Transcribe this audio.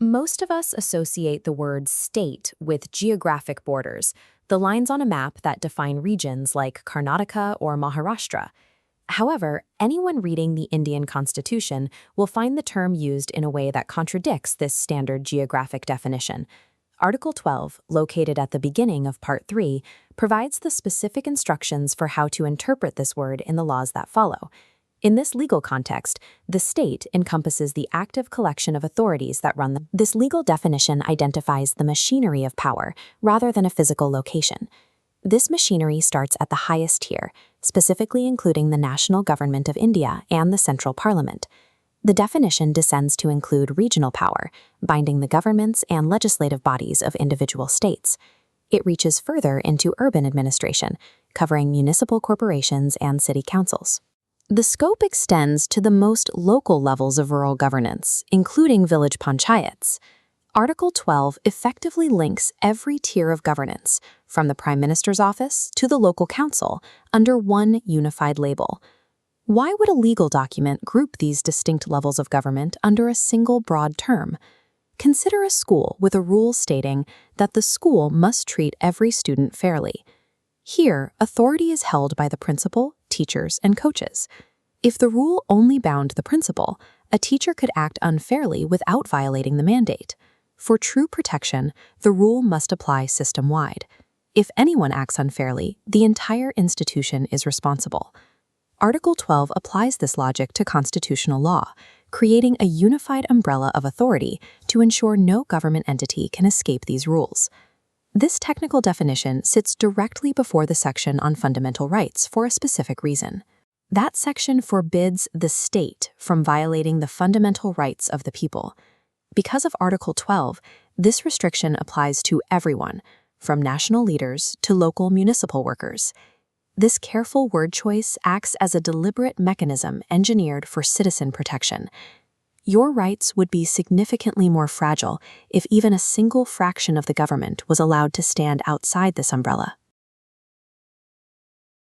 Most of us associate the word state with geographic borders, the lines on a map that define regions like Karnataka or Maharashtra. However, anyone reading the Indian Constitution will find the term used in a way that contradicts this standard geographic definition. Article 12, located at the beginning of Part 3, provides the specific instructions for how to interpret this word in the laws that follow. In this legal context, the state encompasses the active collection of authorities that run them. This legal definition identifies the machinery of power rather than a physical location. This machinery starts at the highest tier, specifically including the national government of India and the central parliament. The definition descends to include regional power, binding the governments and legislative bodies of individual states. It reaches further into urban administration, covering municipal corporations and city councils. The scope extends to the most local levels of rural governance, including village panchayats. Article 12 effectively links every tier of governance, from the Prime Minister's office to the local council, under one unified label. Why would a legal document group these distinct levels of government under a single broad term? Consider a school with a rule stating that the school must treat every student fairly. Here, authority is held by the principal, teachers, and coaches. If the rule only bound the principal, a teacher could act unfairly without violating the mandate. For true protection, the rule must apply system-wide. If anyone acts unfairly, the entire institution is responsible. Article 12 applies this logic to constitutional law, creating a unified umbrella of authority to ensure no government entity can escape these rules. This technical definition sits directly before the section on fundamental rights for a specific reason. That section forbids the state from violating the fundamental rights of the people. Because of Article 12, this restriction applies to everyone, from national leaders to local municipal workers. This careful word choice acts as a deliberate mechanism engineered for citizen protection. Your rights would be significantly more fragile if even a single fraction of the government was allowed to stand outside this umbrella.